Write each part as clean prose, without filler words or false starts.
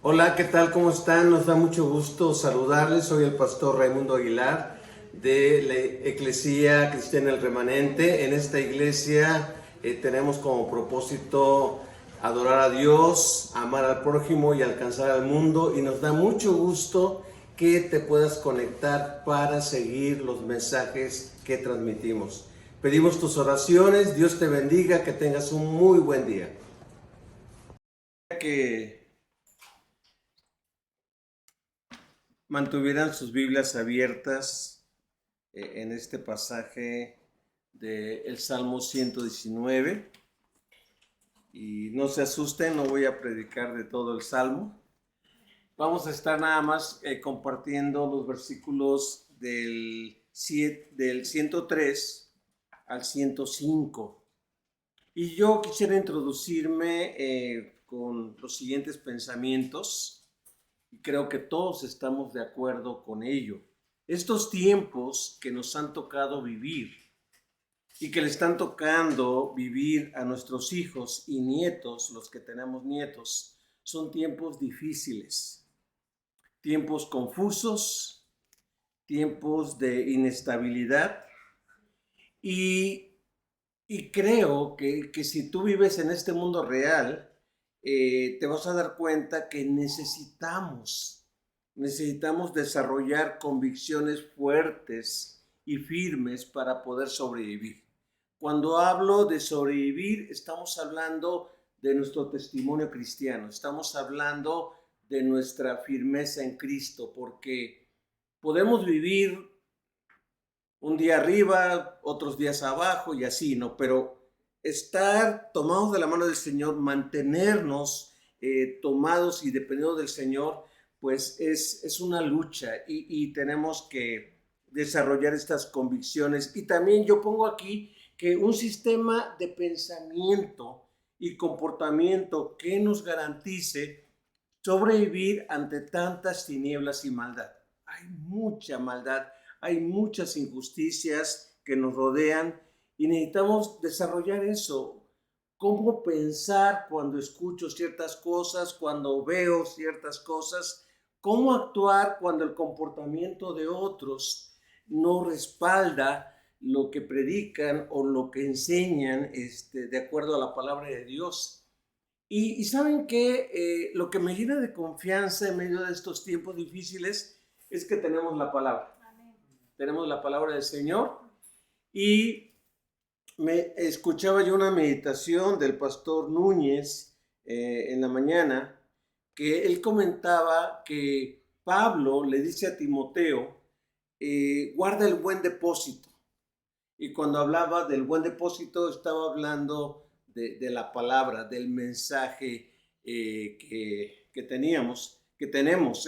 Hola, ¿qué tal? ¿Cómo están? Nos da mucho gusto saludarles. Soy el pastor Raimundo Aguilar de la Eclesía Cristiana El Remanente. En esta iglesia tenemos como propósito adorar a Dios, amar al prójimo y alcanzar al mundo. Y nos da mucho gusto que te puedas conectar para seguir los mensajes que transmitimos. Pedimos tus oraciones. Dios te bendiga, que tengas un muy buen día. Que mantuvieran sus Biblias abiertas en este pasaje del Salmo 119. Y no se asusten, no voy a predicar de todo el Salmo. Vamos a estar nada más compartiendo los versículos del 103 al 105. Y yo quisiera introducirme con los siguientes pensamientos. Y creo que todos estamos de acuerdo con ello. Estos tiempos que nos han tocado vivir y que le están tocando vivir a nuestros hijos y nietos, los que tenemos nietos, son tiempos difíciles, tiempos confusos, tiempos de inestabilidad y, creo que si tú vives en este mundo real, te vas a dar cuenta que necesitamos desarrollar convicciones fuertes y firmes para poder sobrevivir. Cuando hablo de sobrevivir, estamos hablando de nuestro testimonio cristiano, estamos hablando de nuestra firmeza en Cristo, porque podemos vivir un día arriba, otros días abajo y así, ¿no? Pero estar tomados de la mano del Señor, mantenernos tomados y dependiendo del Señor, pues es una lucha y tenemos que desarrollar estas convicciones. Y también yo pongo aquí que un sistema de pensamiento y comportamiento que nos garantice sobrevivir ante tantas tinieblas y maldad. Hay mucha maldad, hay muchas injusticias que nos rodean y necesitamos desarrollar eso. Cómo pensar cuando escucho ciertas cosas, cuando veo ciertas cosas, cómo actuar cuando el comportamiento de otros no respalda lo que predican o lo que enseñan de acuerdo a la palabra de Dios. Y saben que lo que me llena de confianza en medio de estos tiempos difíciles es que tenemos la palabra. Amén. Tenemos la palabra del Señor. Y me escuchaba yo una meditación del pastor Núñez en la mañana, que él comentaba que Pablo le dice a Timoteo, guarda el buen depósito. Y cuando hablaba del buen depósito, estaba hablando de la palabra, del mensaje que tenemos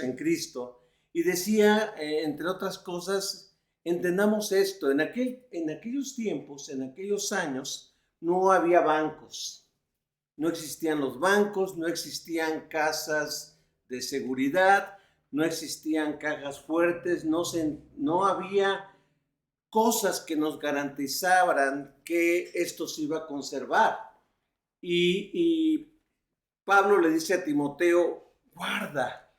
en Cristo. Y decía, entre otras cosas, entendamos esto, en aquellos tiempos, en aquellos años, no había bancos, no existían los bancos, no existían casas de seguridad, no existían cajas fuertes, no había cosas que nos garantizaran que esto se iba a conservar. Y Pablo le dice a Timoteo, guarda.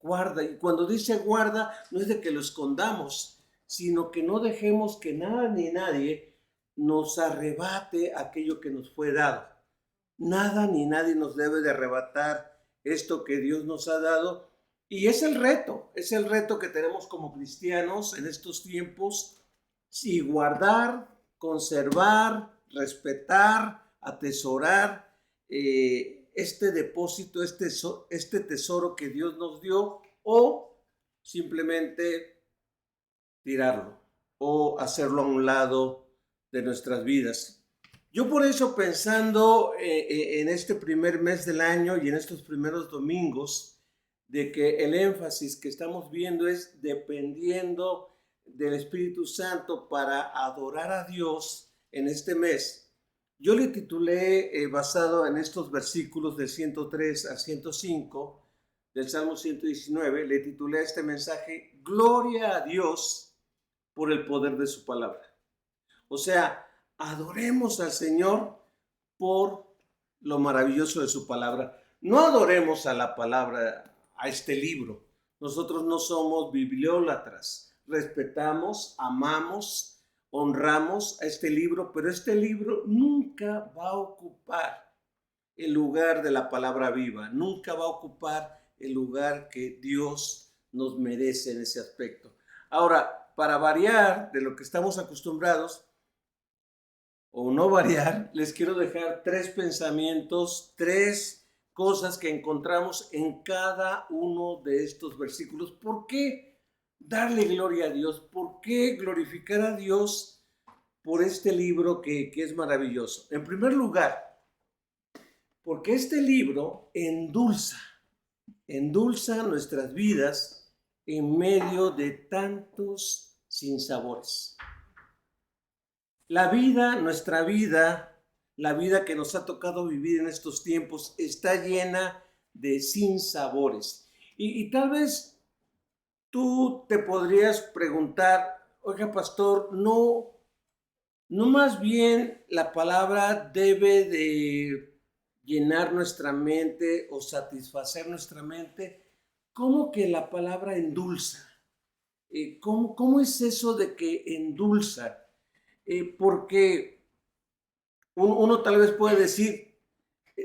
Y cuando dice guarda, no es de que lo escondamos, sino que no dejemos que nada ni nadie nos arrebate aquello que nos fue dado. Nada ni nadie nos debe de arrebatar esto que Dios nos ha dado. Y es el reto que tenemos como cristianos en estos tiempos. Sí, guardar, conservar, respetar, atesorar este depósito, este tesoro que Dios nos dio, o simplemente tirarlo o hacerlo a un lado de nuestras vidas. Yo por eso, pensando en este primer mes del año y en estos primeros domingos, de que el énfasis que estamos viendo es dependiendo del Espíritu Santo para adorar a Dios en este mes, yo le titulé, basado en estos versículos del 103 al 105 del Salmo 119, le titulé a este mensaje, Gloria a Dios por el poder de su palabra. O sea, adoremos al Señor por lo maravilloso de su palabra. No adoremos a la palabra a este libro. Nosotros no somos bibliólatras, respetamos, amamos, honramos a este libro, pero este libro nunca va a ocupar el lugar de la palabra viva, nunca va a ocupar el lugar que Dios nos merece en ese aspecto. Ahora, para variar de lo que estamos acostumbrados, o no variar, les quiero dejar 3 pensamientos, 3 cosas que encontramos en cada uno de estos versículos. ¿Por qué darle gloria a Dios? ¿Por qué glorificar a Dios por este libro que es maravilloso? En primer lugar, porque este libro endulza nuestras vidas en medio de tantos sinsabores. La vida, nuestra vida, la vida que nos ha tocado vivir en estos tiempos está llena de sinsabores. Y tal vez tú te podrías preguntar, oiga, pastor, no más bien la palabra debe de llenar nuestra mente o satisfacer nuestra mente. ¿Cómo que la palabra endulza? ¿Cómo es eso de que endulza? Porque uno tal vez puede decir,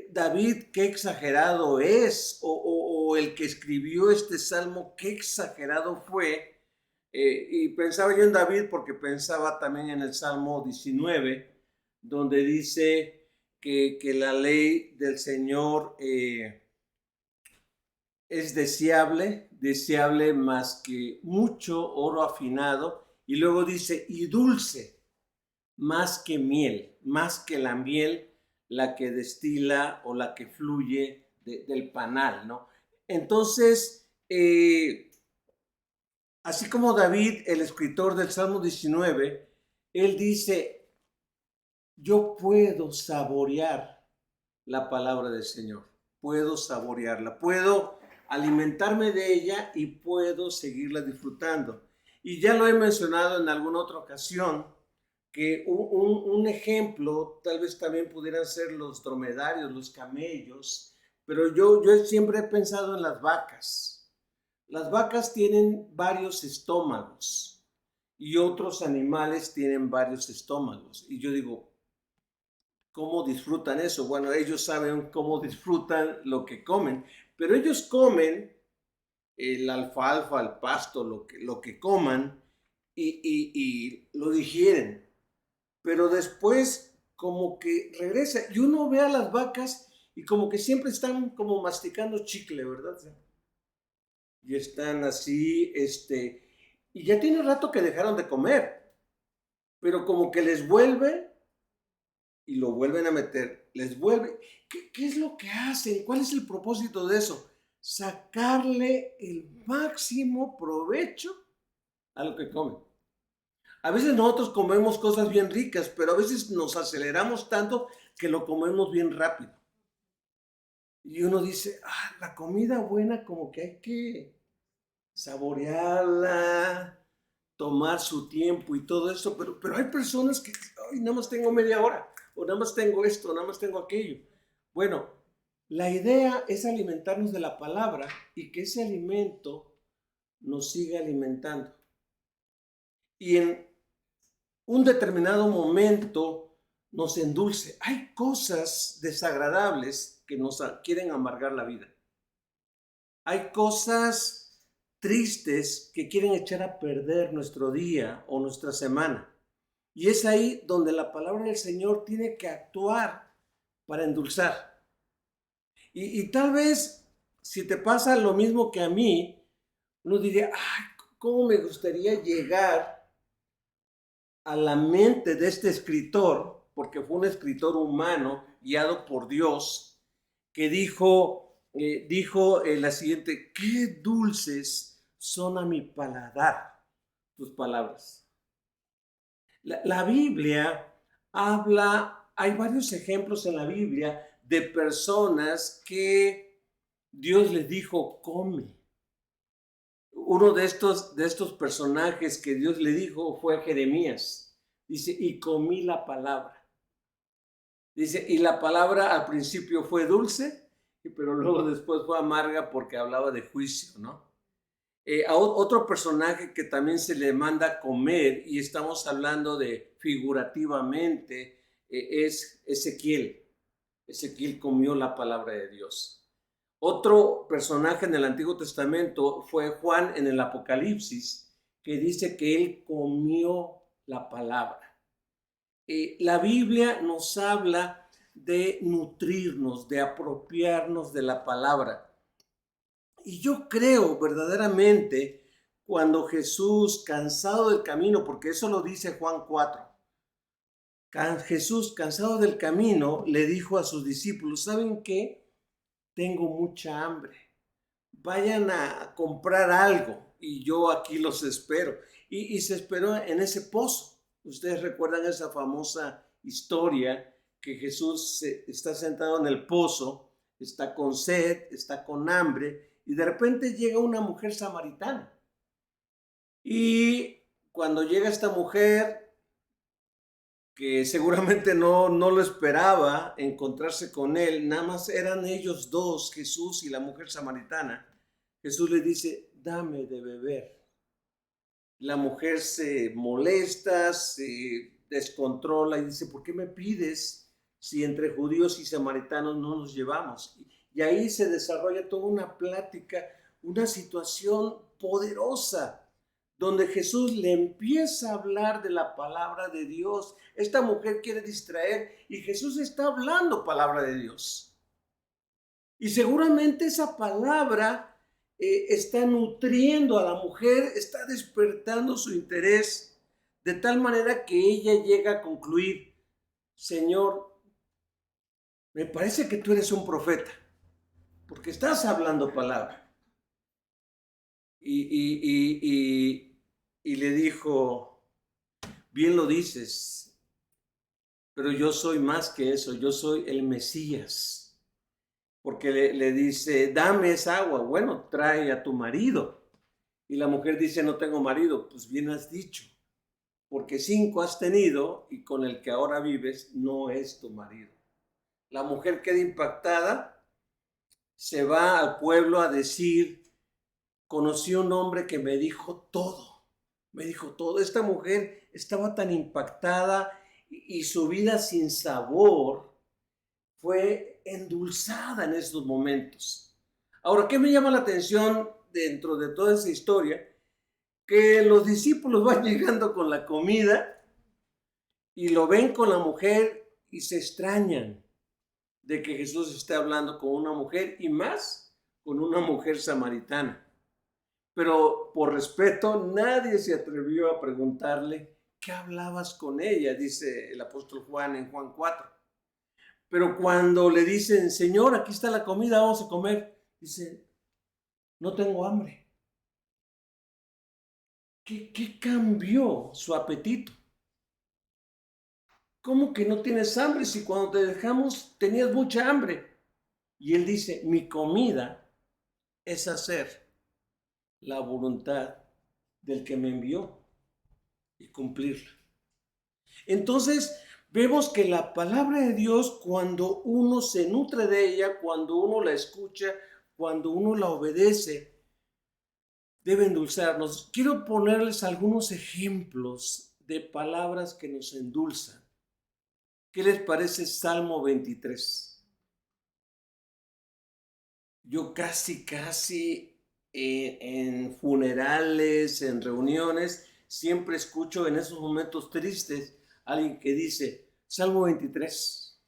David, qué exagerado es, o el que escribió este salmo, qué exagerado fue. Y pensaba yo en David porque pensaba también en el Salmo 19, donde dice que la ley del Señor es deseable más que mucho oro afinado, y luego dice, y dulce más que miel, más que la miel, la que destila o la que fluye del panal, ¿no? Entonces, así como David, el escritor del Salmo 19, él dice, yo puedo saborear la palabra del Señor, puedo saborearla, puedo alimentarme de ella y puedo seguirla disfrutando. Y ya lo he mencionado en alguna otra ocasión, que un ejemplo tal vez también pudieran ser los dromedarios, los camellos, pero yo siempre he pensado en las vacas. Las vacas tienen varios estómagos y otros animales tienen varios estómagos. Y yo digo, ¿cómo disfrutan eso? Bueno, ellos saben cómo disfrutan lo que comen, pero ellos comen el alfalfa, el pasto, lo que coman y lo digieren. Pero después como que regresa y uno ve a las vacas y como que siempre están como masticando chicle, ¿verdad? Y están así, y ya tiene rato que dejaron de comer, pero como que les vuelve y lo vuelven a meter, les vuelve. ¿Qué es lo que hacen? ¿Cuál es el propósito de eso? Sacarle el máximo provecho a lo que comen. A veces nosotros comemos cosas bien ricas, pero a veces nos aceleramos tanto que lo comemos bien rápido. Y uno dice, la comida buena como que hay que saborearla, tomar su tiempo y todo eso, pero hay personas que, ay, nada más tengo media hora, o nada más tengo esto, o nada más tengo aquello. Bueno, la idea es alimentarnos de la palabra y que ese alimento nos siga alimentando. Y en un determinado momento nos endulce. Hay cosas desagradables que nos quieren amargar la vida. Hay cosas tristes que quieren echar a perder nuestro día o nuestra semana. Y es ahí donde la palabra del Señor tiene que actuar para endulzar. Y tal vez si te pasa lo mismo que a mí, uno diría, ¿cómo me gustaría llegar a la mente de este escritor? Porque fue un escritor humano guiado por Dios, que dijo la siguiente, qué dulces son a mi paladar tus palabras. La Biblia habla, hay varios ejemplos en la Biblia de personas que Dios les dijo, come. Uno de estos personajes que Dios le dijo fue Jeremías. Dice, y comí la palabra. Dice, y la palabra al principio fue dulce pero luego después fue amarga porque hablaba de juicio, ¿no? A otro personaje que también se le manda a comer, y estamos hablando de figurativamente, es Ezequiel. Ezequiel comió la palabra de Dios. Otro personaje en el Antiguo Testamento fue Juan en el Apocalipsis, que dice que él comió la palabra. La Biblia nos habla de nutrirnos, de apropiarnos de la palabra. Y yo creo verdaderamente cuando Jesús, cansado del camino, porque eso lo dice Juan 4, Jesús, cansado del camino, le dijo a sus discípulos, ¿saben qué? Tengo mucha hambre. Vayan a comprar algo y yo aquí los espero. Y se esperó en ese pozo. Ustedes recuerdan esa famosa historia que Jesús está sentado en el pozo, está con sed, está con hambre, y de repente llega una mujer samaritana. Y cuando llega esta mujer, que seguramente no lo esperaba encontrarse con él, nada más eran ellos dos, Jesús y la mujer samaritana, Jesús le dice, dame de beber. La mujer se molesta, se descontrola y dice, ¿por qué me pides si entre judíos y samaritanos no nos llevamos? Y ahí se desarrolla toda una plática, una situación poderosa, donde Jesús le empieza a hablar de la palabra de Dios. Esta mujer quiere distraer y Jesús está hablando palabra de Dios. Y seguramente esa palabra está nutriendo a la mujer, está despertando su interés, de tal manera que ella llega a concluir, Señor, me parece que tú eres un profeta, porque estás hablando palabra. Y le dijo, bien lo dices, pero yo soy más que eso, yo soy el Mesías. Porque le dice, dame esa agua, bueno, trae a tu marido. Y la mujer dice, no tengo marido. Pues bien has dicho, porque 5 has tenido y con el que ahora vives no es tu marido. La mujer queda impactada, se va al pueblo a decir, conocí un hombre que me dijo todo, me dijo todo. Esta mujer estaba tan impactada y su vida sin sabor fue endulzada en estos momentos. Ahora, ¿qué me llama la atención dentro de toda esa historia? Que los discípulos van llegando con la comida y lo ven con la mujer y se extrañan de que Jesús esté hablando con una mujer y más con una mujer samaritana. Pero por respeto nadie se atrevió a preguntarle, ¿qué hablabas con ella? Dice el apóstol Juan en Juan 4. Pero cuando le dicen, Señor, aquí está la comida, vamos a comer, dice, no tengo hambre. ¿Qué cambió su apetito? ¿Cómo que no tienes hambre si cuando te dejamos tenías mucha hambre? Y él dice, mi comida es hacer la voluntad del que me envió y cumplirla. Entonces, vemos que la palabra de Dios, cuando uno se nutre de ella, cuando uno la escucha, cuando uno la obedece, debe endulzarnos. Quiero ponerles algunos ejemplos de palabras que nos endulzan. ¿Qué les parece Salmo 23? Yo casi en funerales, en reuniones, siempre escucho en esos momentos tristes alguien que dice, Salmo 23,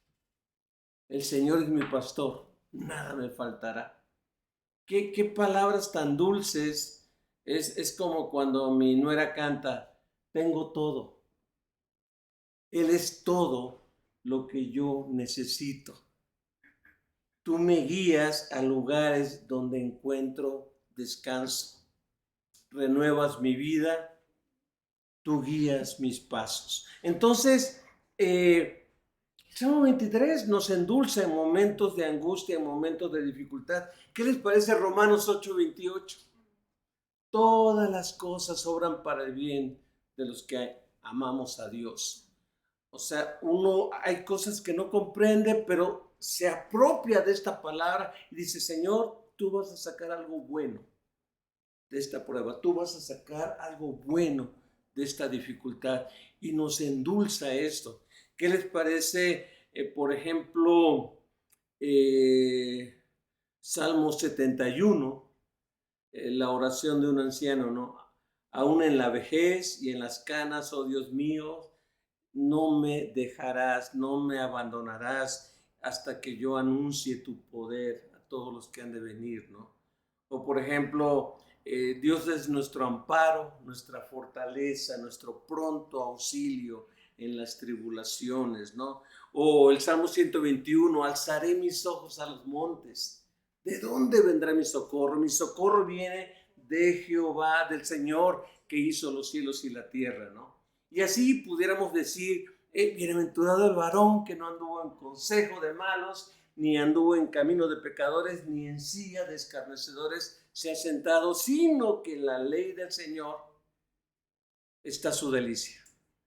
el Señor es mi pastor, nada me faltará. ¿Qué palabras tan dulces? Es como cuando mi nuera canta, tengo todo. Él es todo lo que yo necesito. Tú me guías a lugares donde encuentro descanso. Renuevas mi vida, tú guías mis pasos. Entonces, Salmo 23 nos endulza en momentos de angustia, en momentos de dificultad. ¿Qué les parece Romanos 8:28? Todas las cosas obran para el bien de los que amamos a Dios. O sea, uno hay cosas que no comprende, pero se apropia de esta palabra y dice, Señor, tú vas a sacar algo bueno de esta prueba, tú vas a sacar algo bueno de esta dificultad, y nos endulza esto. ¿Qué les parece, por ejemplo, Salmo 71, la oración de un anciano, ¿no? Aún en la vejez y en las canas, oh Dios mío, no me dejarás, no me abandonarás hasta que yo anuncie tu poder a todos los que han de venir, ¿no? O por ejemplo, Dios es nuestro amparo, nuestra fortaleza, nuestro pronto auxilio en las tribulaciones, ¿no? O el Salmo 121, alzaré mis ojos a los montes. ¿De dónde vendrá mi socorro? Mi socorro viene de Jehová, del Señor que hizo los cielos y la tierra, ¿no? Y así pudiéramos decir, bienaventurado el varón que no anduvo en consejo de malos, ni anduvo en camino de pecadores, ni en silla de escarnecedores se ha sentado, sino que en la ley del Señor está su delicia,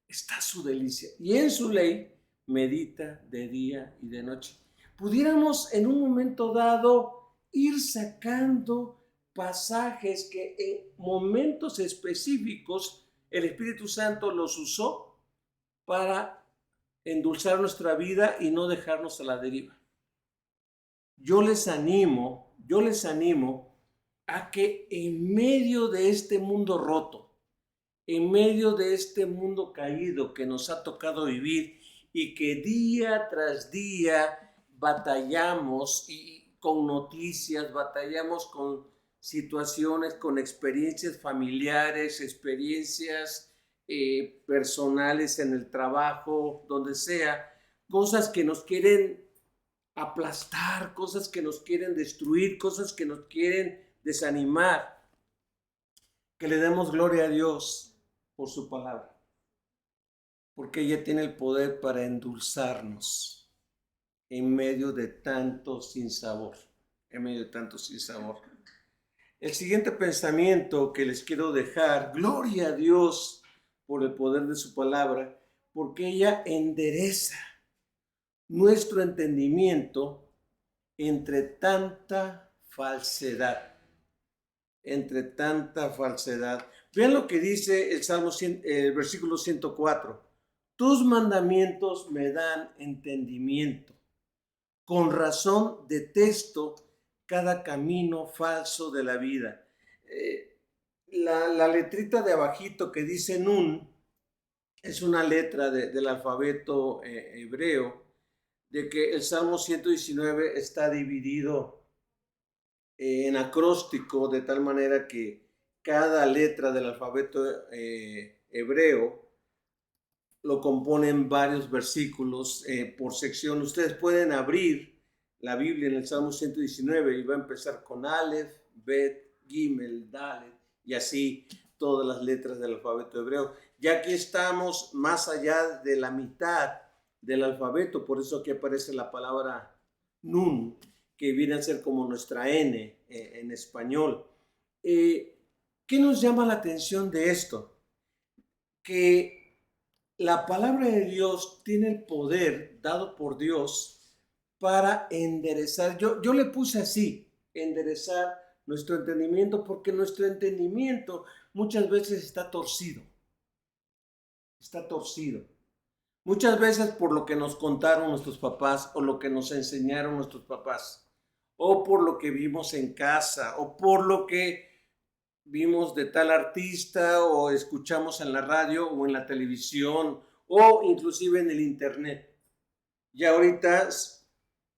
está su delicia. Y en su ley medita de día y de noche. Pudiéramos en un momento dado ir sacando pasajes que en momentos específicos el Espíritu Santo los usó para endulzar nuestra vida y no dejarnos a la deriva. Yo les animo a que en medio de este mundo roto, en medio de este mundo caído que nos ha tocado vivir y que día tras día batallamos y con noticias, batallamos con situaciones, con experiencias familiares, experiencias personales en el trabajo, donde sea, cosas que nos quieren aplastar, cosas que nos quieren destruir, cosas que nos quieren desanimar, que le demos gloria a Dios por su palabra, porque ella tiene el poder para endulzarnos en medio de tanto sinsabor, en medio de tanto sinsabor. El siguiente pensamiento que les quiero dejar, gloria a Dios por el poder de su palabra, porque ella endereza nuestro entendimiento entre tanta falsedad. Entre tanta falsedad. Vean lo que dice el Salmo, el versículo 104. Tus mandamientos me dan entendimiento. Con razón detesto cada camino falso de la vida. La letrita de abajito que dice Nun es una letra del alfabeto hebreo, de que el Salmo 119 está dividido en acróstico, de tal manera que cada letra del alfabeto hebreo lo componen varios versículos por sección. Ustedes pueden abrir la Biblia en el Salmo 119 y va a empezar con Aleph, Bet, Gimel, Dalet y así todas las letras del alfabeto hebreo. Ya aquí estamos más allá de la mitad del alfabeto, por eso aquí aparece la palabra Nun, que viene a ser como nuestra N en español. ¿Qué nos llama la atención de esto? Que la palabra de Dios tiene el poder dado por Dios para enderezar. Yo le puse así, enderezar nuestro entendimiento, porque nuestro entendimiento muchas veces está torcido. Está torcido. Muchas veces por lo que nos contaron nuestros papás o lo que nos enseñaron nuestros papás, o por lo que vimos en casa, o por lo que vimos de tal artista o escuchamos en la radio o en la televisión o inclusive en el internet. Y ahorita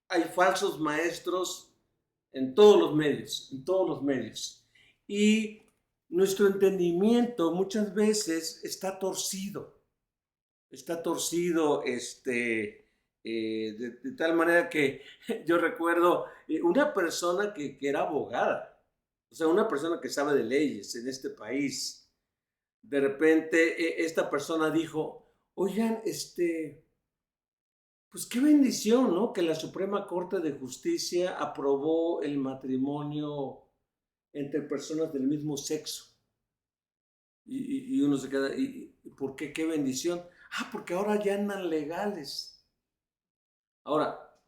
hay falsos maestros en todos los medios, en todos los medios. Y nuestro entendimiento muchas veces está torcido de tal manera que yo recuerdo una persona que era abogada, o sea, una persona que sabe de leyes en este país. De repente esta persona dijo, oigan, pues qué bendición, ¿no? Que la Suprema Corte de Justicia aprobó el matrimonio entre personas del mismo sexo. Y uno se queda, ¿y por qué? ¿Qué bendición? Ah, porque ahora ya andan legales. Ahora,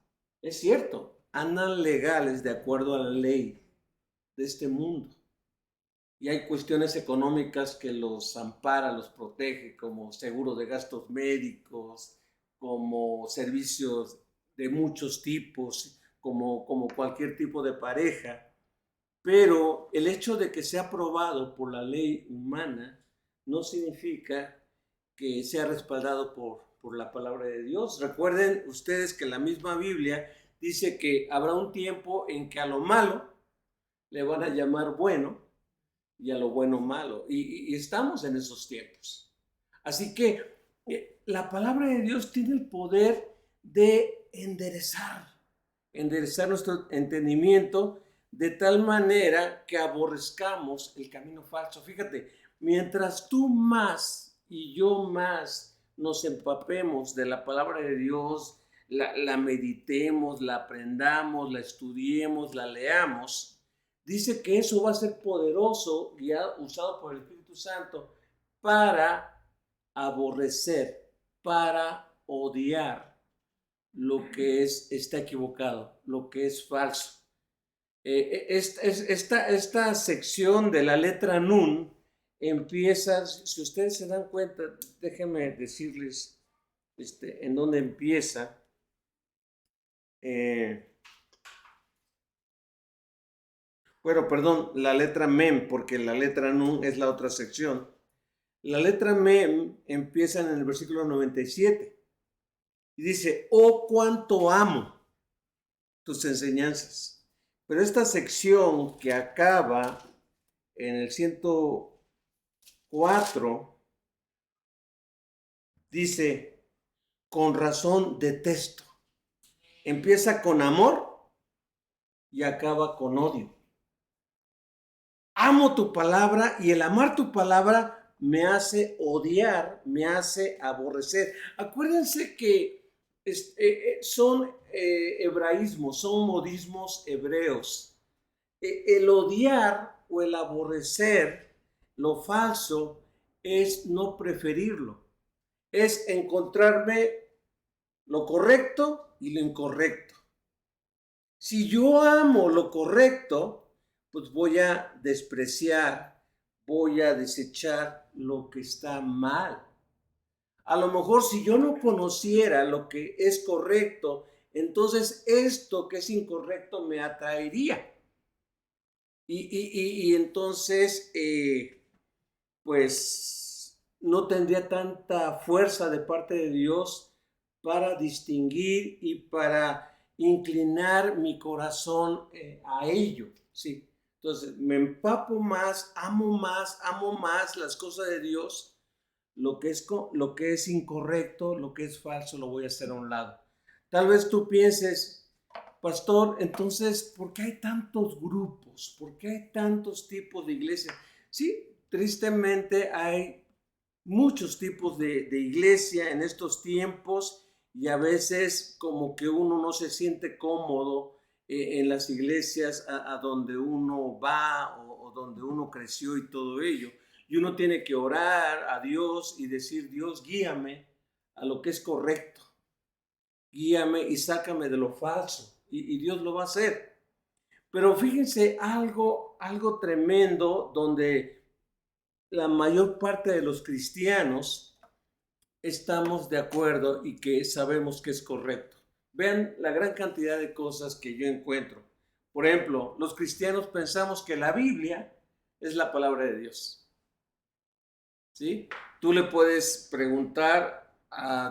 Es cierto, andan legales de acuerdo a la ley de este mundo. Y hay cuestiones económicas que los ampara, los protege, como seguro de gastos médicos, como servicios de muchos tipos, como cualquier tipo de pareja. Pero el hecho de que sea aprobado por la ley humana no significa que sea respaldado por la palabra de Dios. Recuerden ustedes que la misma Biblia dice que habrá un tiempo en que a lo malo le van a llamar bueno y a lo bueno malo. Y estamos en esos tiempos. Así que la palabra de Dios tiene el poder de enderezar nuestro entendimiento de tal manera que aborrezcamos el camino falso. Fíjate, mientras tú más y yo más nos empapemos de la palabra de Dios, la meditemos, la aprendamos, la estudiemos, la leamos, dice que eso va a ser poderoso, guiado, usado por el Espíritu Santo para aborrecer, para odiar lo que está equivocado, lo que es falso. Esta sección de la letra Nun empieza, si ustedes se dan cuenta, déjenme decirles en dónde empieza. Bueno, perdón, la letra Mem, porque la letra Nun es la otra sección. La letra Mem empieza en el versículo 97 y dice, oh, cuánto amo tus enseñanzas. Pero esta sección que acaba en el 104 dice, con razón detesto. Empieza con amor y acaba con odio. Amo tu palabra y el amar tu palabra me hace odiar, me hace aborrecer. Acuérdense que son hebraísmos, son modismos hebreos. El odiar o el aborrecer lo falso es no preferirlo, es encontrarme lo correcto y lo incorrecto. Si yo amo lo correcto, pues voy a despreciar, voy a desechar lo que está mal. A lo mejor si yo no conociera lo que es correcto, entonces esto que es incorrecto me atraería. Y entonces, pues no tendría tanta fuerza de parte de Dios para distinguir y para inclinar mi corazón a ello, ¿sí? Entonces me empapo más, amo más las cosas de Dios, lo que es incorrecto, lo que es falso, lo voy a hacer a un lado. Tal vez tú pienses, pastor, entonces, ¿por qué hay tantos grupos? ¿Por qué hay tantos tipos de iglesias? Sí, tristemente hay muchos tipos de iglesia en estos tiempos y a veces como que uno no se siente cómodo en las iglesias a donde uno va o donde uno creció y todo ello. Y uno tiene que orar a Dios y decir, Dios, guíame a lo que es correcto. Guíame y sácame de lo falso. Y Dios lo va a hacer. Pero fíjense algo tremendo donde la mayor parte de los cristianos estamos de acuerdo y que sabemos que es correcto. Vean la gran cantidad de cosas que yo encuentro. Por ejemplo, los cristianos pensamos que la Biblia es la palabra de Dios. ¿Sí? Tú le puedes preguntar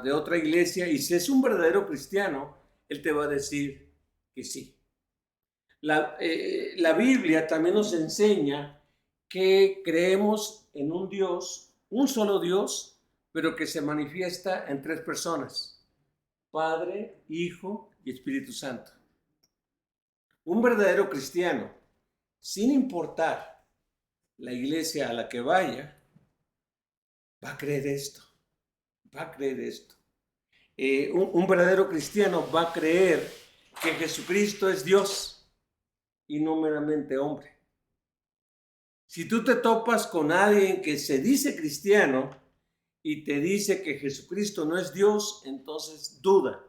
de otra iglesia y si es un verdadero cristiano, él te va a decir que sí. La Biblia también nos enseña que creemos en un Dios, un solo Dios, pero que se manifiesta en tres personas, Padre, Hijo y Espíritu Santo. Un verdadero cristiano, sin importar la iglesia a la que vaya, va a creer esto, va a creer esto. Un verdadero cristiano va a creer que Jesucristo es Dios y no meramente hombre. Si tú te topas con alguien que se dice cristiano y te dice que Jesucristo no es Dios, entonces duda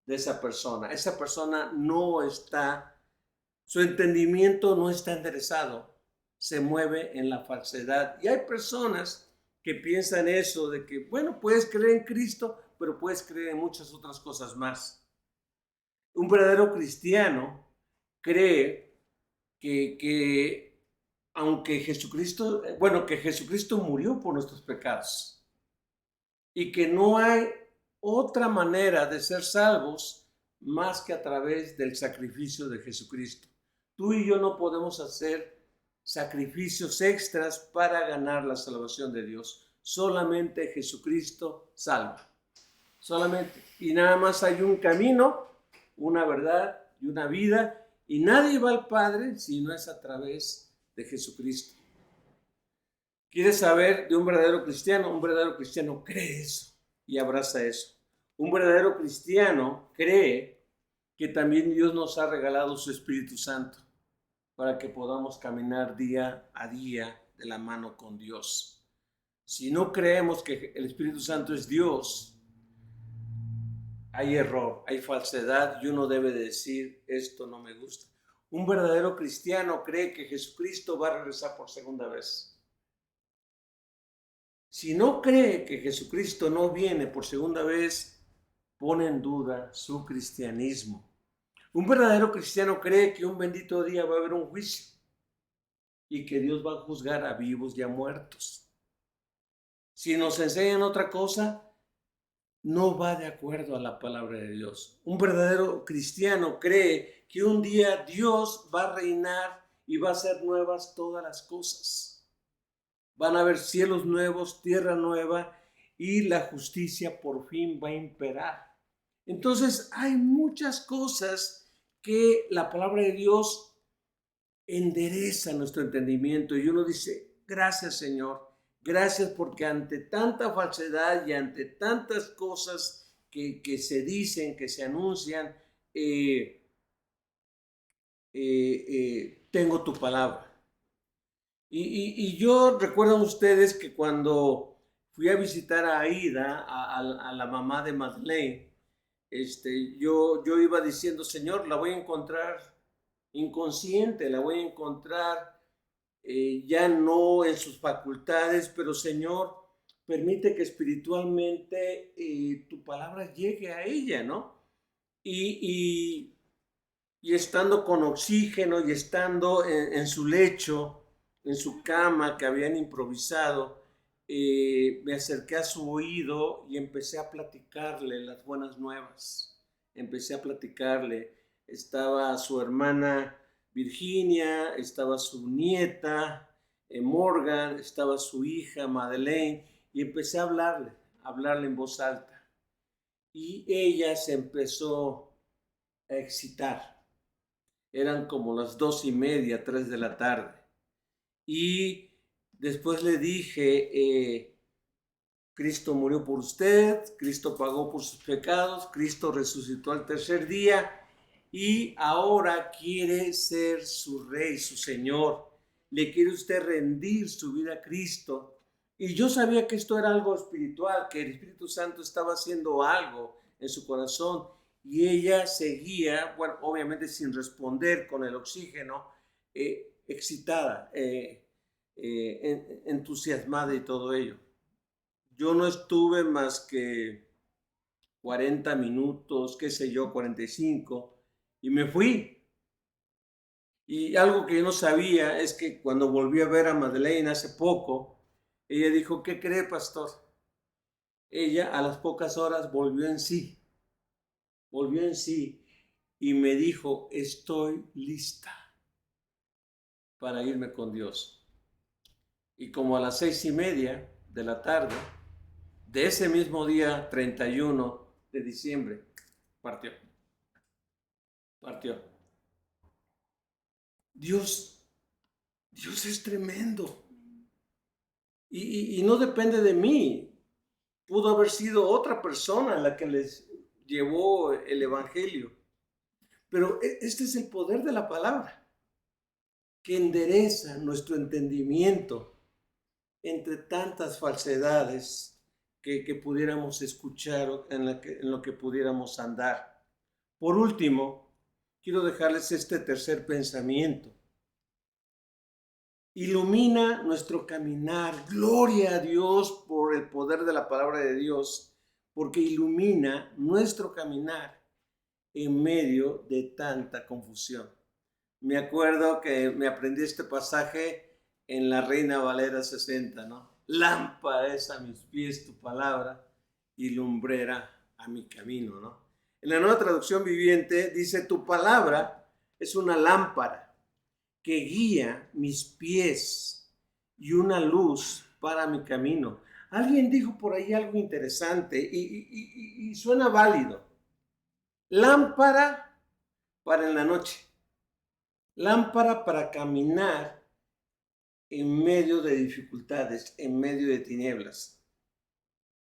de esa persona. Esa persona no está, su entendimiento no está enderezado, se mueve en la falsedad. Y hay personas que piensan eso, de que, bueno, puedes creer en Cristo, pero puedes creer en muchas otras cosas más. Un verdadero cristiano cree que aunque Jesucristo, bueno, que Jesucristo murió por nuestros pecados y que no hay otra manera de ser salvos más que a través del sacrificio de Jesucristo. Tú y yo no podemos hacer sacrificios extras para ganar la salvación de Dios. Solamente Jesucristo salva. Solamente. Y nada más hay un camino, una verdad y una vida. Y nadie va al Padre si no es a través de Jesucristo. ¿Quieres saber de un verdadero cristiano? Un verdadero cristiano cree eso y abraza eso. Un verdadero cristiano cree que también Dios nos ha regalado su Espíritu Santo para que podamos caminar día a día de la mano con Dios. Si no creemos que el Espíritu Santo es Dios, hay error, hay falsedad y uno debe decir, esto no me gusta. Un verdadero cristiano cree que Jesucristo va a regresar por segunda vez. Si no cree que Jesucristo no viene por segunda vez, pone en duda su cristianismo. Un verdadero cristiano cree que un bendito día va a haber un juicio y que Dios va a juzgar a vivos y a muertos. Si nos enseñan otra cosa, no va de acuerdo a la palabra de Dios. Un verdadero cristiano cree que un día Dios va a reinar y va a hacer nuevas todas las cosas. Van a haber cielos nuevos, tierra nueva y la justicia por fin va a imperar. Entonces hay muchas cosas que la palabra de Dios endereza nuestro entendimiento y uno dice, gracias Señor. Gracias porque ante tanta falsedad y ante tantas cosas que se dicen, que se anuncian, tengo tu palabra. Y yo recuerdan ustedes que cuando fui a visitar a Aida, a la mamá de Madeleine, yo iba diciendo, Señor, la voy a encontrar inconsciente, la voy a encontrar ya no en sus facultades, pero Señor, permite que espiritualmente tu palabra llegue a ella, ¿no? Y estando con oxígeno y estando en su lecho, en su cama que habían improvisado, me acerqué a su oído y empecé a platicarle las buenas nuevas. Empecé a platicarle. Estaba su hermana Virginia, estaba su nieta Morgan, estaba su hija Madeleine, y empecé a hablarle en voz alta. Y ella se empezó a excitar. Eran como las 2:30, 3 de la tarde. Y después le dije, Cristo murió por usted, Cristo pagó por sus pecados, Cristo resucitó al tercer día y ahora quiere ser su rey, su Señor. Le quiere usted rendir su vida a Cristo. Y yo sabía que esto era algo espiritual, que el Espíritu Santo estaba haciendo algo en su corazón. Y ella seguía, bueno, obviamente sin responder con el oxígeno, excitada, entusiasmada y todo ello. Yo no estuve más que 40 minutos, qué sé yo, 45, y me fui. Y algo que yo no sabía es que cuando volví a ver a Madeleine hace poco, ella dijo, ¿qué cree, pastor? Ella a las pocas horas volvió en sí y me dijo, estoy lista para irme con Dios. Y como a las 6:30 de la tarde, de ese mismo día, 31 de diciembre, partió. Dios es tremendo. Y no depende de mí. Pudo haber sido otra persona la que les llevó el Evangelio. Pero este es el poder de la palabra, que endereza nuestro entendimiento entre tantas falsedades que pudiéramos escuchar, en lo que pudiéramos andar. Por último, quiero dejarles este tercer pensamiento. Ilumina nuestro caminar. Gloria a Dios por el poder de la palabra de Dios, porque ilumina nuestro caminar en medio de tanta confusión. Me acuerdo que me aprendí este pasaje en la Reina Valera 60, ¿no? Lámpara es a mis pies tu palabra y lumbrera a mi camino, ¿no? En la Nueva Traducción Viviente dice, tu palabra es una lámpara que guía mis pies y una luz para mi camino. Alguien dijo por ahí algo interesante y suena válido. Lámpara para en la noche. Lámpara para caminar en medio de dificultades, en medio de tinieblas.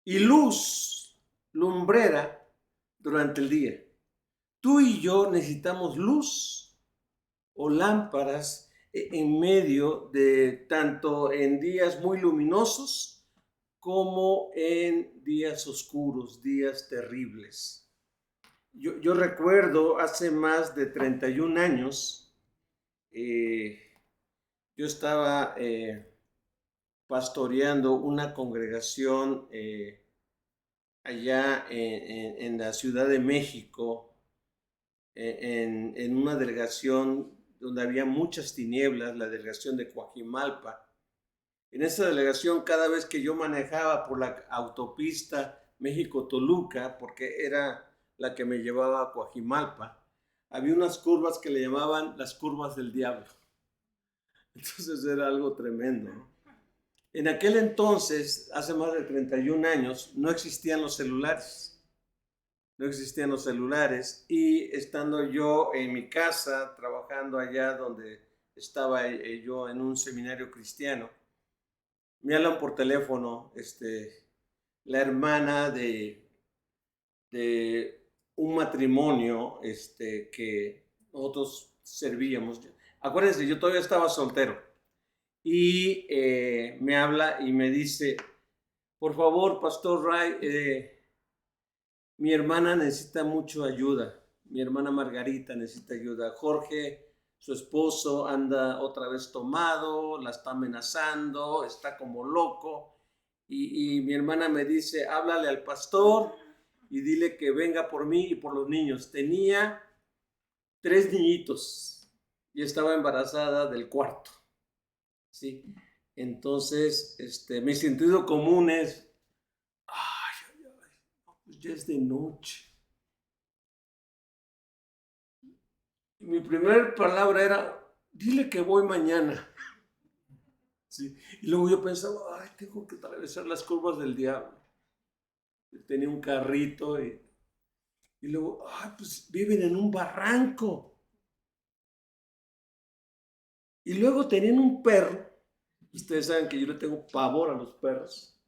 Y luz, lumbrera durante el día. Tú y yo necesitamos luz o lámparas en medio de tanto en días muy luminosos como en días oscuros, días terribles. Yo recuerdo hace más de 31 años, yo estaba pastoreando una congregación allá en la Ciudad de México, en una delegación donde había muchas tinieblas, la delegación de Coajimalpa. En esa delegación, cada vez que yo manejaba por la autopista México-Toluca, porque era la que me llevaba a Coajimalpa, había unas curvas que le llamaban las curvas del diablo. Entonces era algo tremendo, ¿no? En aquel entonces, hace más de 31 años, no existían los celulares. No existían los celulares y estando yo en mi casa, trabajando allá donde estaba yo en un seminario cristiano, me hablan por teléfono la hermana de un matrimonio que nosotros servíamos. Acuérdense, yo todavía estaba soltero y me habla y me dice, por favor, Pastor Ray, mi hermana necesita mucho ayuda. Mi hermana Margarita necesita ayuda. Jorge, su esposo, anda otra vez tomado, la está amenazando, está como loco. Y mi hermana me dice, háblale al pastor y dile que venga por mí y por los niños. Tenía 3 niñitos y estaba embarazada del cuarto. ¿Sí? Entonces, mi sentido común es, pues ya es de noche. Mi primera palabra era, dile que voy mañana. Sí. Y luego yo pensaba, ay, tengo que atravesar las curvas del diablo. Tenía un carrito y luego, ay, pues viven en un barranco. Y luego tenían un perro, ustedes saben que yo le tengo pavor a los perros,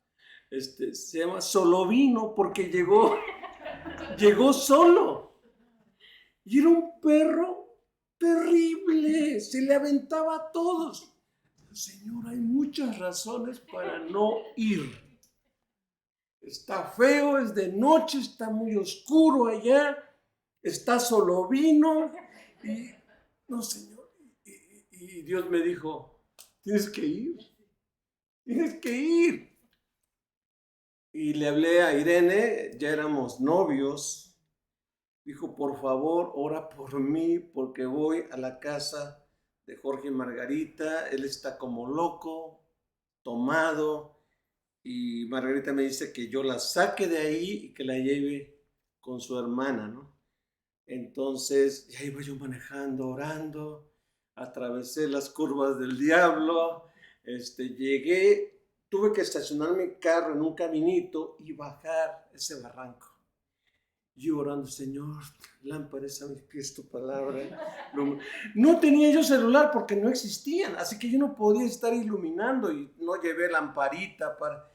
se llama Solovino porque llegó solo. Y era un perro terrible, se le aventaba a todos. Señor, hay muchas razones para no ir. Está feo, es de noche, está muy oscuro allá, está Solovino. Y no, Señor. Y Dios me dijo, tienes que ir. Tienes que ir. Y le hablé a Irene, ya éramos novios. Dijo, por favor, ora por mí porque voy a la casa de Jorge y Margarita. Él está como loco, tomado. Y Margarita me dice que yo la saque de ahí y que la lleve con su hermana, ¿no? Entonces, ya iba yo manejando, orando, atravesé las curvas del diablo, llegué, tuve que estacionar mi carro en un caminito y bajar ese barranco. Yo orando, Señor, lámpara es a mis pies tu palabra. No tenía yo celular porque no existían, así que yo no podía estar iluminando y no llevé lamparita para...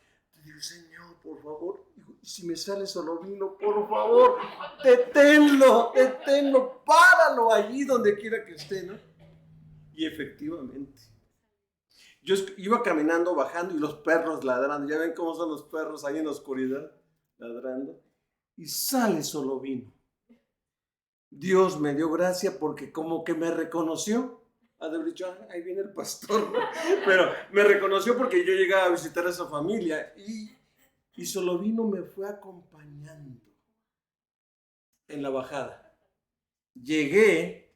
Digo, Señor, por favor, si me sale Solovino, por favor, deténlo, páralo allí donde quiera que esté, ¿no? Y efectivamente, yo iba caminando, bajando y los perros ladrando. Ya ven cómo son los perros ahí en la oscuridad, ladrando. Y sale Solovino. Dios me dio gracia porque como que me reconoció. Ha de haber dicho, "Ah, ahí viene el pastor", ¿no? Pero me reconoció porque yo llegaba a visitar a esa familia y solo vino, me fue acompañando en la bajada. Llegué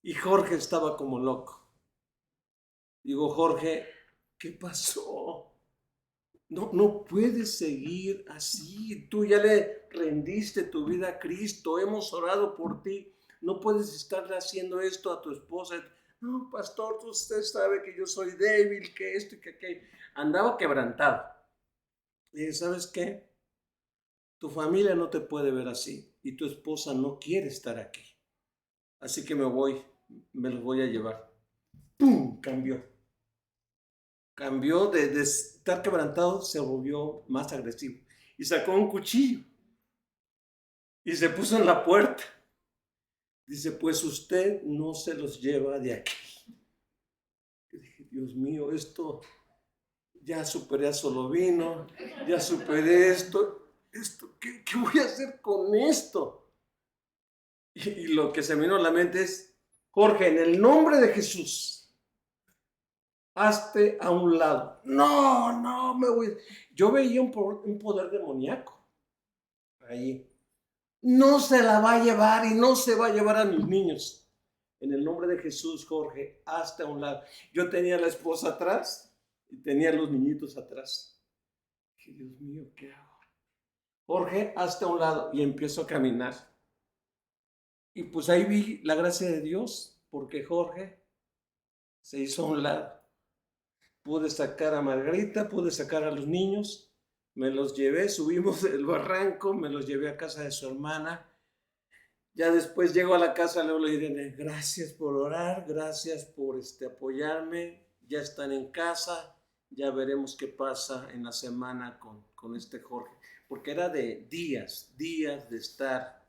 y Jorge estaba como loco. Digo, Jorge, ¿qué pasó? No, no puedes seguir así. Tú ya le rendiste tu vida a Cristo. Hemos orado por ti. No puedes estar haciendo esto a tu esposa. No, pastor, usted sabe que yo soy débil, que esto y que aquello. Andaba quebrantado. Y dije, ¿sabes qué? Tu familia no te puede ver así y tu esposa no quiere estar aquí. Así que me los voy a llevar. ¡Pum! Cambió de estar quebrantado, se volvió más agresivo. Y sacó un cuchillo y se puso en la puerta. Dice, pues usted no se los lleva de aquí. Y dije, Dios mío, esto, ya superé a Solovino, ya superé esto, ¿qué voy a hacer con esto? Y lo que se me vino a la mente es, Jorge, en el nombre de Jesús, hazte a un lado. No, no, me voy. Yo veía un poder demoníaco ahí. No se la va a llevar y no se va a llevar a mis niños. En el nombre de Jesús, Jorge, hazte a un lado. Yo tenía a la esposa atrás y tenía a los niñitos atrás. Dije, Dios mío, ¿qué hago? Jorge, hazte a un lado y empiezo a caminar. Y pues ahí vi la gracia de Dios, porque Jorge se hizo a un lado. Pude sacar a Margarita, pude sacar a los niños, me los llevé, subimos el barranco, me los llevé a casa de su hermana. Ya después llego a la casa, luego le diré, gracias por orar, gracias por apoyarme, ya están en casa, ya veremos qué pasa en la semana con Jorge, porque era de días de estar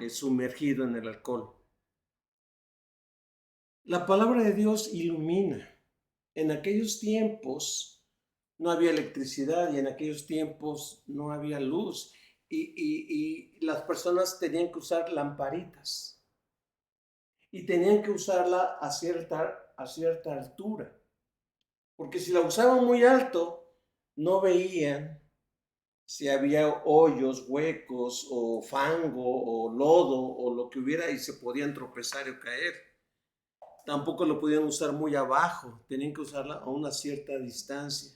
sumergido en el alcohol. La palabra de Dios ilumina. En aquellos tiempos no había electricidad y en aquellos tiempos no había luz y las personas tenían que usar lamparitas y tenían que usarla a cierta altura, porque si la usaban muy alto no veían si había hoyos, huecos o fango o lodo o lo que hubiera y se podían tropezar o caer. Tampoco lo podían usar muy abajo, tenían que usarla a una cierta distancia.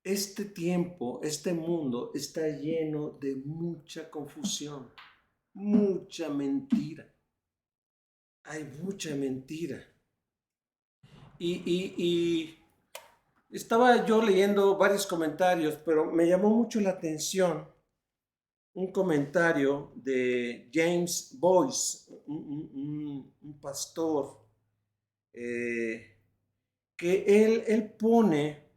Este tiempo, este mundo está lleno de mucha confusión, mucha mentira. Hay mucha mentira. Y estaba yo leyendo varios comentarios, pero me llamó mucho la atención un comentario de James Boyce, un pastor, que él pone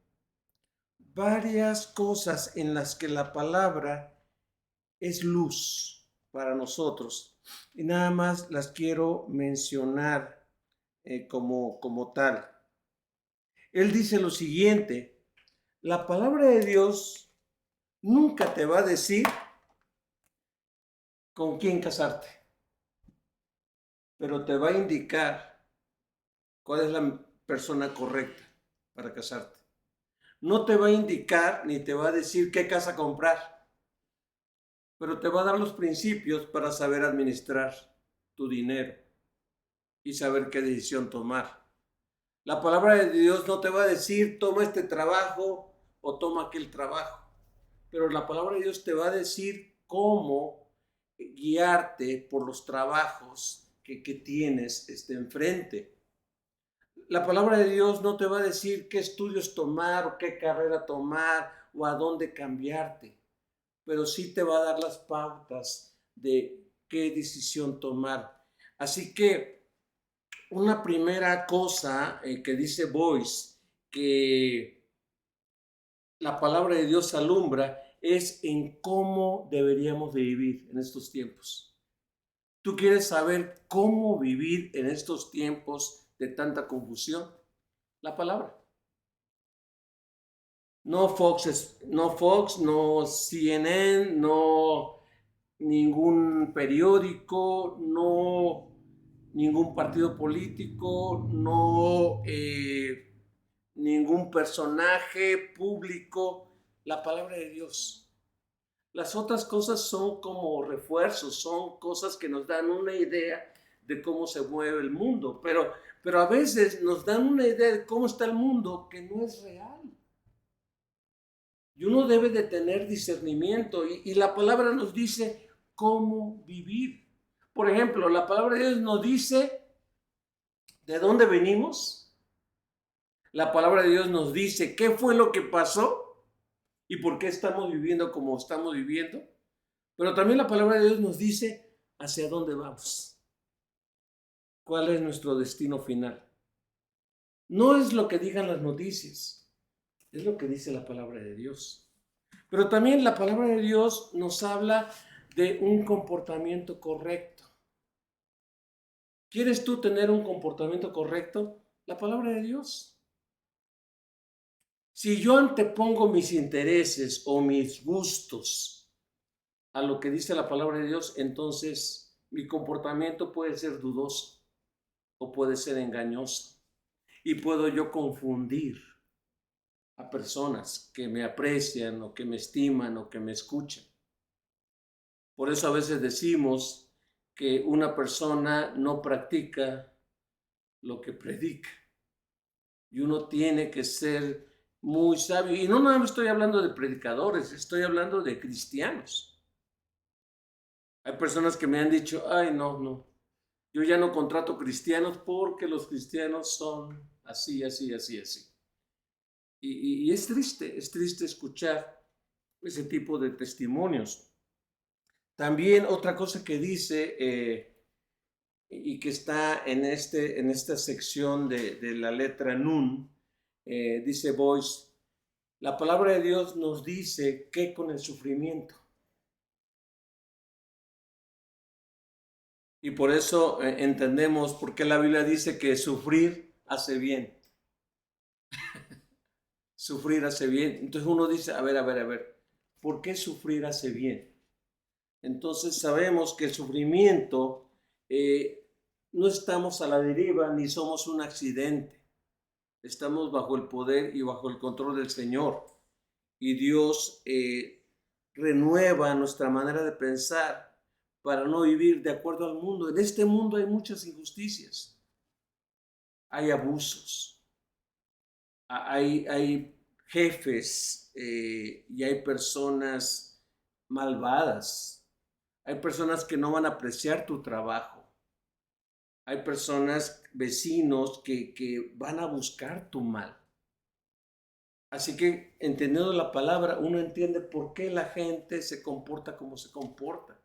varias cosas en las que la palabra es luz para nosotros y nada más las quiero mencionar como tal. Él dice lo siguiente, la palabra de Dios nunca te va a decir con quién casarte, pero te va a indicar cuál es la persona correcta para casarte. No te va a indicar ni te va a decir qué casa comprar, pero te va a dar los principios para saber administrar tu dinero y saber qué decisión tomar. La palabra de Dios no te va a decir toma este trabajo o toma aquel trabajo, pero la palabra de Dios te va a decir cómo guiarte por los trabajos que tienes enfrente. La palabra de Dios no te va a decir qué estudios tomar o qué carrera tomar o a dónde cambiarte, pero sí te va a dar las pautas de qué decisión tomar. Así que una primera cosa que dice Boyce, que la palabra de Dios alumbra, es en cómo deberíamos de vivir en estos tiempos. ¿Tú quieres saber cómo vivir en estos tiempos de tanta confusión? La palabra. No Fox, no CNN, no ningún periódico, no ningún partido político, no ningún personaje público, la palabra de Dios. Las otras cosas son como refuerzos, son cosas que nos dan una idea de cómo se mueve el mundo, pero a veces nos dan una idea de cómo está el mundo que no es real. Y uno debe de tener discernimiento y la palabra nos dice cómo vivir. Por ejemplo, la palabra de Dios nos dice de dónde venimos. La palabra de Dios nos dice qué fue lo que pasó y por qué estamos viviendo como estamos viviendo. Pero también la palabra de Dios nos dice hacia dónde vamos. ¿Cuál es nuestro destino final? No es lo que digan las noticias, es lo que dice la palabra de Dios. Pero también la palabra de Dios nos habla de un comportamiento correcto. ¿Quieres tú tener un comportamiento correcto? La palabra de Dios. Si yo antepongo mis intereses o mis gustos a lo que dice la palabra de Dios, entonces mi comportamiento puede ser dudoso o puede ser engañoso. Y puedo yo confundir a personas que me aprecian o que me estiman o que me escuchan. Por eso a veces decimos que una persona no practica lo que predica. Y uno tiene que ser muy sabio. Y no nada más estoy hablando de predicadores, estoy hablando de cristianos. Hay personas que me han dicho, ay, no, yo ya no contrato cristianos porque los cristianos son así. Y es triste escuchar ese tipo de testimonios. También otra cosa que dice y que está en esta sección de la letra Nun, dice Boyce, la palabra de Dios nos dice que con el sufrimiento. Y por eso entendemos por qué la Biblia dice que sufrir hace bien. Sufrir hace bien. Entonces uno dice, a ver, ¿por qué sufrir hace bien? Entonces sabemos que el sufrimiento no estamos a la deriva ni somos un accidente. Estamos bajo el poder y bajo el control del Señor. Y Dios renueva nuestra manera de pensar para no vivir de acuerdo al mundo. En este mundo hay muchas injusticias. Hay abusos. Hay jefes y hay personas malvadas. Hay personas que no van a apreciar tu trabajo. Hay personas, vecinos, que van a buscar tu mal. Así que, entendiendo la palabra, uno entiende por qué la gente se comporta como se comporta.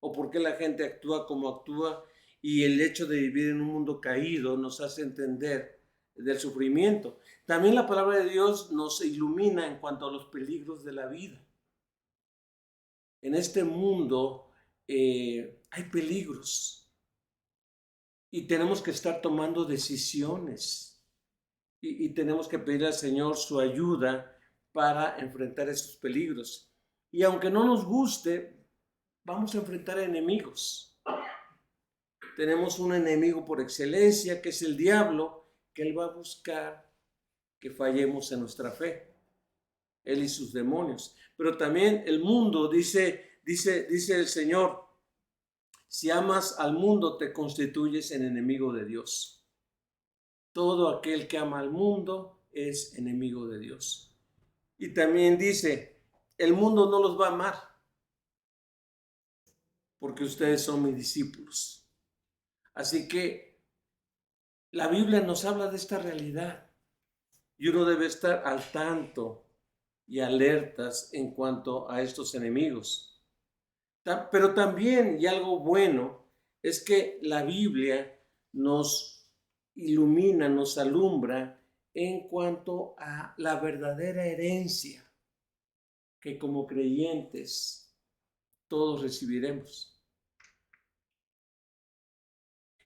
O por qué la gente actúa como actúa. Y el hecho de vivir en un mundo caído nos hace entender del sufrimiento. También la palabra de Dios nos ilumina en cuanto a los peligros de la vida. En este mundo hay peligros y tenemos que estar tomando decisiones y tenemos que pedir al Señor su ayuda para enfrentar esos peligros. Y aunque no nos guste, vamos a enfrentar enemigos. Tenemos un enemigo por excelencia que es el diablo, que él va a buscar que fallemos en nuestra fe, él y sus demonios. Pero también el mundo, dice el Señor, si amas al mundo te constituyes en enemigo de Dios. Todo aquel que ama al mundo es enemigo de Dios. Y también dice, el mundo no los va a amar porque ustedes son mis discípulos. Así que la Biblia nos habla de esta realidad y uno debe estar al tanto y alertas en cuanto a estos enemigos. Pero también, y algo bueno, es que la Biblia nos ilumina, nos alumbra en cuanto a la verdadera herencia que como creyentes todos recibiremos.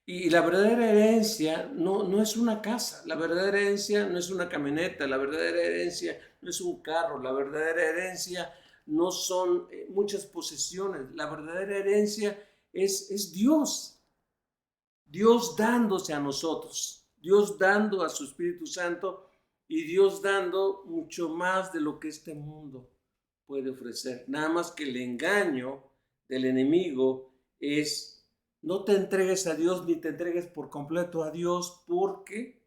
Y la verdadera herencia no es una casa, la verdadera herencia no es una camioneta, la verdadera herencia no es un carro, la verdadera herencia no son muchas posesiones. La verdadera herencia es Dios. Dios dándose a nosotros, Dios dando a su Espíritu Santo y Dios dando mucho más de lo que este mundo puede ofrecer. Nada más que el engaño del enemigo es: no te entregues a Dios ni te entregues por completo a Dios, porque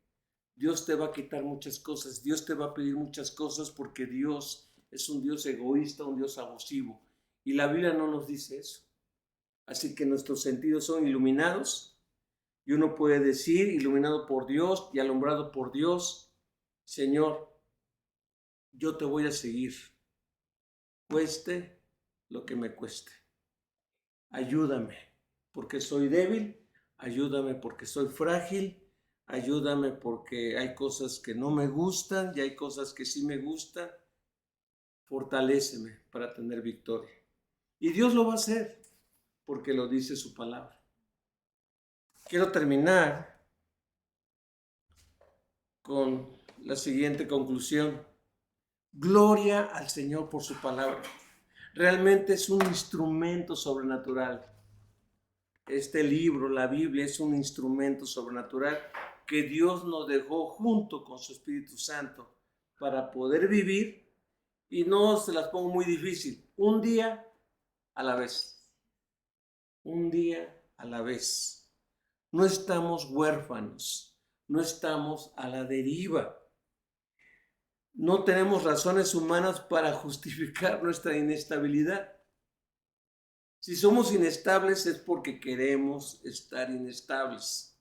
Dios te va a quitar muchas cosas, Dios te va a pedir muchas cosas, porque Dios es un Dios egoísta, un Dios abusivo. Y la Biblia no nos dice eso. Así que nuestros sentidos son iluminados y uno puede decir, iluminado por Dios y alumbrado por Dios: Señor, yo te voy a seguir, cueste lo que me cueste. Ayúdame porque soy débil, ayúdame porque soy frágil, ayúdame porque hay cosas que no me gustan y hay cosas que sí me gustan. Fortaléceme para tener victoria. Y Dios lo va a hacer porque lo dice su palabra. Quiero terminar con la siguiente conclusión. Gloria al Señor por su palabra. Realmente es un instrumento sobrenatural. Este libro, la Biblia, es un instrumento sobrenatural que Dios nos dejó junto con su Espíritu Santo para poder vivir, y no se las pongo muy difícil, un día a la vez. Un día a la vez. No estamos huérfanos, no estamos a la deriva. No tenemos razones humanas para justificar nuestra inestabilidad. Si somos inestables es porque queremos estar inestables.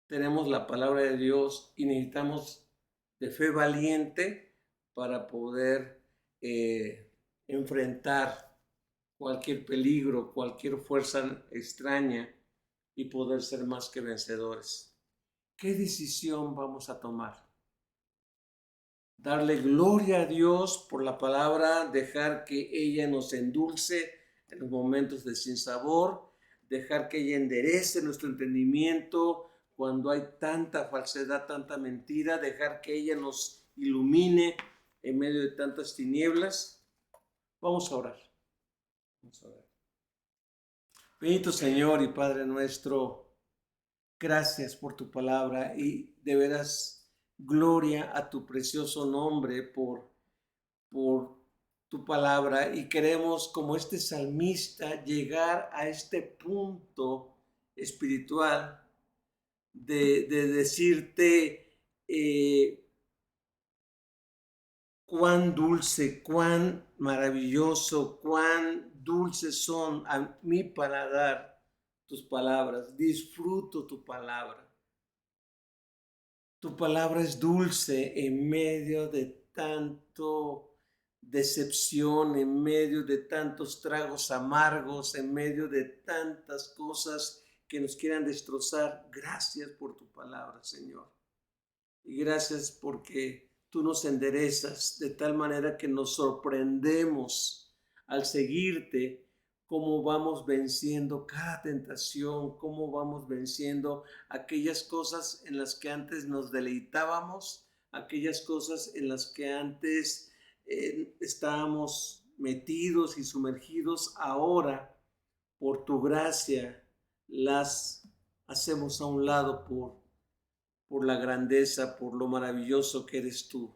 Tenemos la palabra de Dios y necesitamos de fe valiente para poder enfrentar cualquier peligro, cualquier fuerza extraña y poder ser más que vencedores. ¿Qué decisión vamos a tomar? Darle gloria a Dios por la palabra, dejar que ella nos endulce en los momentos de sinsabor, dejar que ella enderece nuestro entendimiento cuando hay tanta falsedad, tanta mentira, dejar que ella nos ilumine en medio de tantas tinieblas. Vamos a orar. Vamos a orar. Bendito Señor y Padre nuestro, gracias por tu palabra y de veras gloria a tu precioso nombre por tu palabra, y queremos, como este salmista, llegar a este punto espiritual de decirte cuán dulce, cuán maravilloso, cuán dulces son a mi paladar tus palabras. Disfruto tu palabra. Tu palabra es dulce en medio de tanto decepción, en medio de tantos tragos amargos, en medio de tantas cosas que nos quieran destrozar. Gracias por tu palabra, Señor. Y gracias porque tú nos enderezas de tal manera que nos sorprendemos al seguirte, cómo vamos venciendo cada tentación, cómo vamos venciendo aquellas cosas en las que antes nos deleitábamos, aquellas cosas en las que antes estábamos metidos y sumergidos. Ahora, por tu gracia, las hacemos a un lado por la grandeza, por lo maravilloso que eres tú.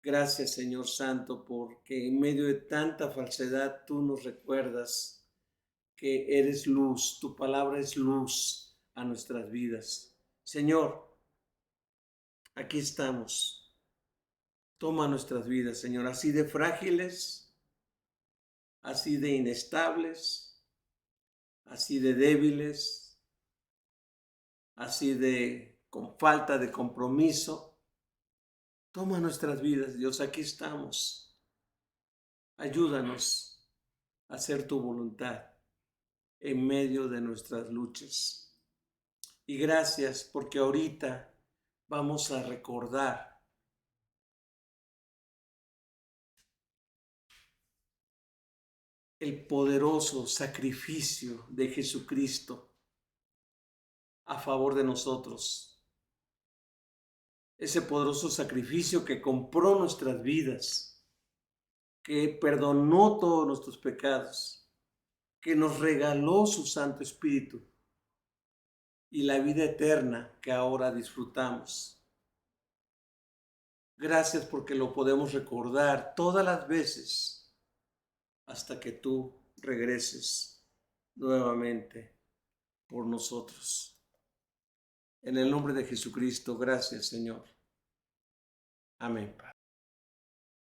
Gracias, Señor Santo, porque en medio de tanta falsedad tú nos recuerdas que eres luz, tu palabra es luz a nuestras vidas. Señor, aquí estamos. Toma nuestras vidas, Señor, así de frágiles, así de inestables, así de débiles, así de con falta de compromiso. Toma nuestras vidas, Dios, aquí estamos. Ayúdanos a hacer tu voluntad en medio de nuestras luchas. Y gracias porque ahorita vamos a recordar el poderoso sacrificio de Jesucristo a favor de nosotros. Ese poderoso sacrificio que compró nuestras vidas que perdonó todos nuestros pecados, que nos regaló su Santo Espíritu y la vida eterna que ahora disfrutamos. Gracias porque lo podemos recordar todas las veces hasta que tú regreses nuevamente por nosotros. En el nombre de Jesucristo, gracias, Señor. Amén, Padre.